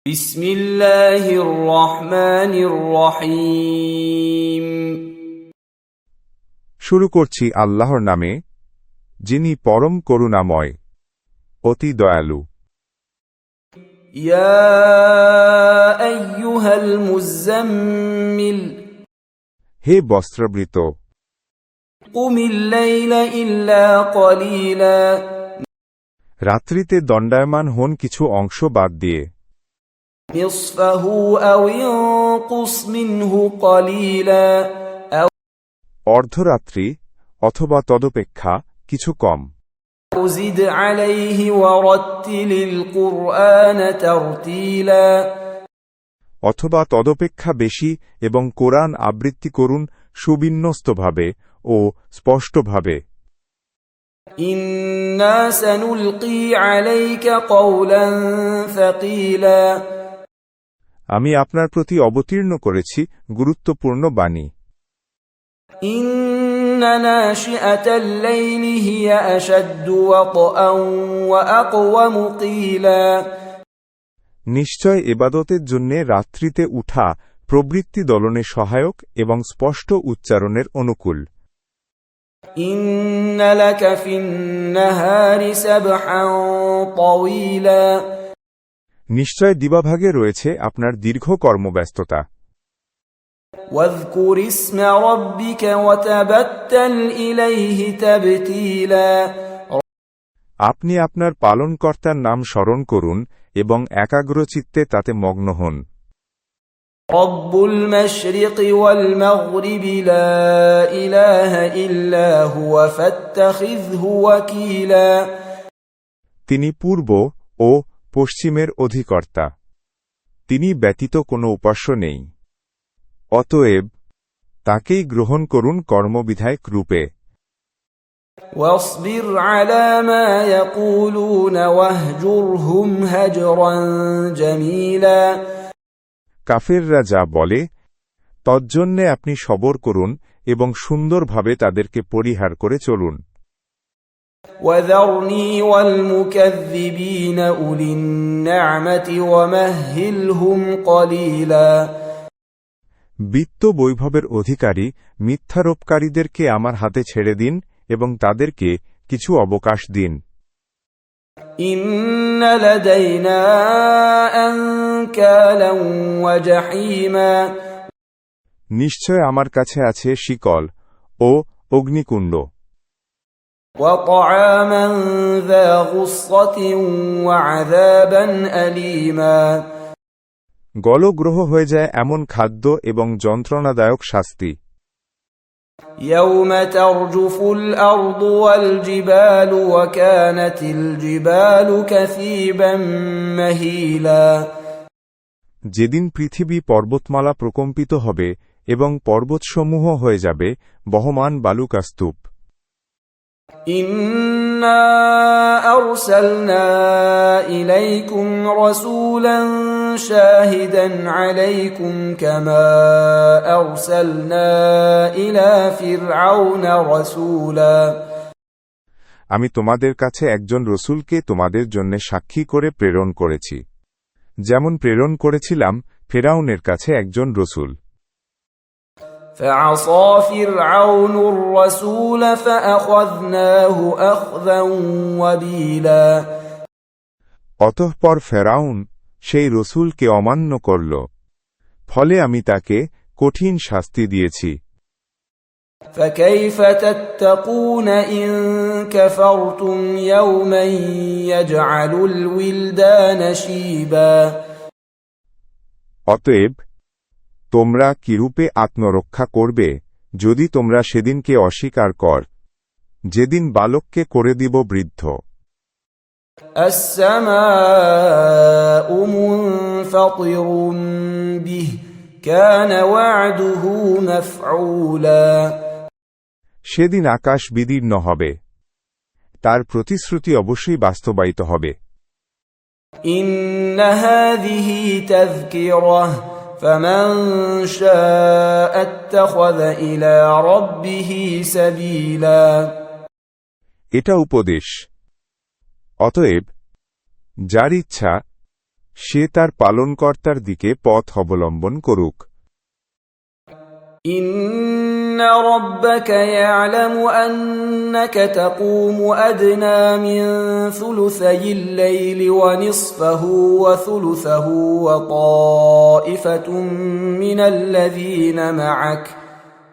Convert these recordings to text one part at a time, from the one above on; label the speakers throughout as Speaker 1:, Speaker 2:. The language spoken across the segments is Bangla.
Speaker 1: বিসমিল্লাহির রহমানির রহিম।
Speaker 2: শুরু করছি আল্লাহর নামে, যিনি পরম করুণাময়, অতি দয়ালু।
Speaker 1: ইয়া আইয়ুহাল মুযাম্মিল,
Speaker 2: হে বস্ত্রাবৃত,
Speaker 1: কুমিল লাইলা ইল্লা কলিলা,
Speaker 2: রাত্রিতে দণ্ডায়মান হন কিছু অংশ বাদ দিয়ে।
Speaker 1: নিসফাহু আও ইনকুস মিনহু কলিলা,
Speaker 2: অর্ধরাত্রি অথবা তদপেক্ষা কিছু কম।
Speaker 1: আও জিদ আলাইহি ওয়ারাত্তিলিল কুরআন তারতিলা,
Speaker 2: অথবা তদপেক্ষা বেশি এবং কোরআন আবৃত্তি করুন সুবিন্যস্তভাবে ও স্পষ্টভাবে।
Speaker 1: ইন্না সানুলকি আলাইকা কওলান সাকিলা,
Speaker 2: আমি আপনার প্রতি অবতীর্ণ করেছি গুরুত্বপূর্ণ বাণী।
Speaker 1: ইন্না নাশিআতাল লাইলি হিয়া আশাদ্দু ওয়াতআন ওয়া আকওয়ামু কিলা,
Speaker 2: নিশ্চয় ইবাদতের জন্য রাত্রিতে উঠা প্রবৃত্তি দলনে সহায়ক এবং স্পষ্ট উচ্চারণের অনুকূল।
Speaker 1: ইন্না লাকা ফিন-নাহারি সাবহান তাওয়িলা,
Speaker 2: নিশ্চয় দিবাভাগে রয়েছে আপনার দীর্ঘ কর্মব্যস্ততা।
Speaker 1: ওয়াযকুর ইসমা রাব্বিকা ওয়া তাবাত্তাল ইলাইহি তাবতীলা,
Speaker 2: আপনি আপনার পালনকর্তার নাম স্মরণ করুন এবং একাগ্রচিত্তে তাতে মগ্ন হন।
Speaker 1: রব্বুল মাশরিকি ওয়াল মাগরিবি লা ইলাহা ইল্লা হুয়া ফাত্তাখিযহু ওয়াকিলা,
Speaker 2: তিনি পূর্ব ও পশ্চিমের অধিকর্তা, তিনি ব্যতীত কোনো উপাস্য নেই, অতএব তাকেই গ্রহণ করুন কর্মবিধায়ক রূপে।
Speaker 1: واصبر على ما يقولون واهجرهم هجرا جميلا,
Speaker 2: কাফেররা যা বলে তজ্জন্যে আপনি সবর করুন এবং সুন্দরভাবে তাদেরকে পরিহার করে চলুন।
Speaker 1: وذرني والمكذبين أولي النعمة ومهلهم قليلا,
Speaker 2: বিত্ত বৈভবের অধিকারী মিথ্যারোপকারীদেরকে আমার হাতে ছেড়ে দিন এবং তাদেরকে কিছু অবকাশ দিন।
Speaker 1: إن لدينا أنكالا وجحيما,
Speaker 2: নিশ্চয় আমার কাছে আছে শিকল ও অগ্নিকুণ্ড।
Speaker 1: وطعاما ذا غصة وعذابا أليما,
Speaker 2: গলগ্রহ হয়ে যায় এমন খাদ্য এবং যন্ত্রণাদায়ক শাস্তি।
Speaker 1: يوم ترجف الأرض والجبال وكانت الجبال كثيبا مهيلا,
Speaker 2: যেদিন পৃথিবী পর্বতমালা প্রকম্পিত হবে এবং পর্বতসমূহ হয়ে যাবে বহমান বালুকাস্তূপ।
Speaker 1: إنا أرسلنا إليكم رسولا شاهدا عليكم كما أرسلنا إلى فرعون رسولا,
Speaker 2: আমি তোমাদের কাছে একজন রসুলকে তোমাদের জন্য সাক্ষী করে প্রেরণ করেছি, যেমন প্রেরণ করেছিলাম ফেরাউনের কাছে একজন রসুল।
Speaker 1: فعصى فرعون الرسول فأخذناه أخذا وبيلا,
Speaker 2: অতঃপর ফেরাউন সেই রসুলকে অমান্য করল, ফলে আমি তাকে কঠিন শাস্তি দিয়েছি।
Speaker 1: فكيف تتقون إن كفرتم يوما يجعل الولدان شيبا,
Speaker 2: অতএব তোমরা কিরূপে আত্মরক্ষা করবে যদি তোমরা সেদিনকে অস্বীকার কর, যেদিন বালককে করে দিব বৃদ্ধ।
Speaker 1: السماء منفطر به كان وعده مفعولا,
Speaker 2: সেদিন আকাশ বিদীর্ণ হবে, তার প্রতিশ্রুতি অবশ্যই বাস্তবায়িত হবে।
Speaker 1: إن هذه تذكرة فمن شاء اتخذ إلى ربه سبيلا,
Speaker 2: এটা উপদেশ, অতএব যার ইচ্ছা সে তার পালনকর্তার দিকে পথ অবলম্বন করুক।
Speaker 1: إن ربك يعلم أنك تقوم أدنى من ثلثي الليل ونصفه وثلثه وطائفة من الذين معك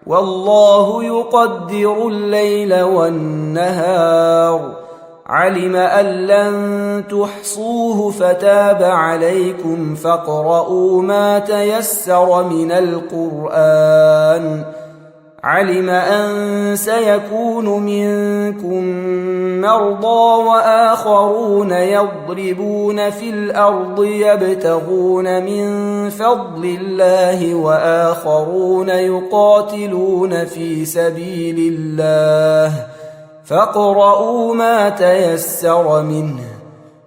Speaker 1: والله يقدر الليل والنهار علم أن لن تحصوه فتاب عليكم فاقرؤوا ما تيسر من القرآن علم أن سيكون منكم مرضى وآخرون يضربون في الأرض يبتغون من فضل الله وآخرون يقاتلون في سبيل الله فاقرؤوا ما تيسر منه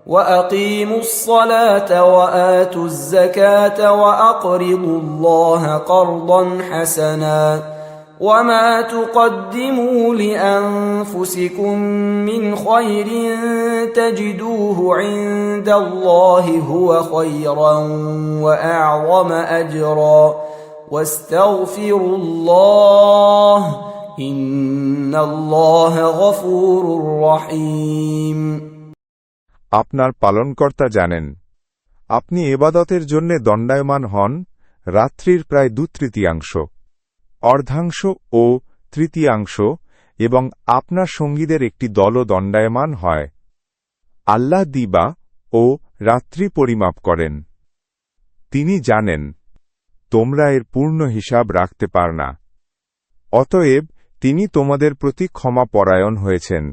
Speaker 1: وأقيموا الصلاة وآتوا الزكاة وأقرضوا الله قرضا حسنا وما تقدموا لأنفسكم من خير تجدوه عند الله هو خيرا وأعظم أجرا واستغفروا الله إن الله غفور رحيم
Speaker 2: আপনার পালনকর্তা জানেন আপনি ইবাদতের জন্য দণ্ডায়মান হন রাত্রির প্রায় 2/3, অর্ধাংশ ও তৃতীয়াংশ, এবং আপনার সঙ্গীদের একটি দলও দণ্ডায়মান হয়। আল্লাহ দিবা ও রাত্রি পরিমাপ করেন। তিনি জানেন তোমরা এর পূর্ণ হিসাব রাখতে পার না, অতএব তিনি তোমাদের প্রতি ক্ষমাপরায়ণ হয়েছেন।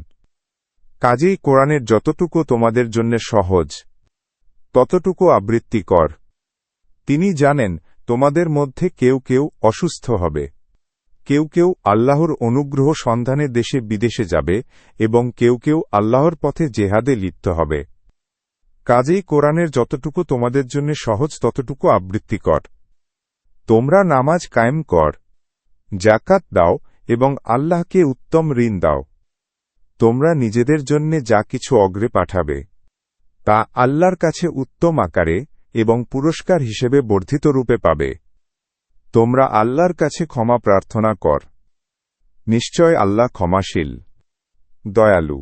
Speaker 2: কাজেই কোরআনের যতটুকু তোমাদের জন্য সহজ ততটুকু আবৃত্তি কর। তিনি জানেন তোমাদের মধ্যে কেউ কেউ অসুস্থ হবে, কেউ কেউ আল্লাহর অনুগ্রহ সন্ধানে দেশে বিদেশে যাবে এবং কেউ কেউ আল্লাহর পথে জেহাদে লিপ্ত হবে। কাজেই কোরআনের যতটুকু তোমাদের জন্য সহজ ততটুকু আবৃত্তি কর। তোমরা নামাজ কায়েম কর, জাকাত দাও এবং আল্লাহকে উত্তম ঋণ দাও। তোমরা নিজেদের জন্য যা কিছু অগ্রে পাঠাবে তা আল্লাহর কাছে উত্তম আকারে এবং পুরস্কার হিসেবে বর্ধিত রূপে পাবে। তোমরা আল্লাহর কাছে ক্ষমা প্রার্থনা কর, নিশ্চয় আল্লাহ ক্ষমাশীল, দয়ালু।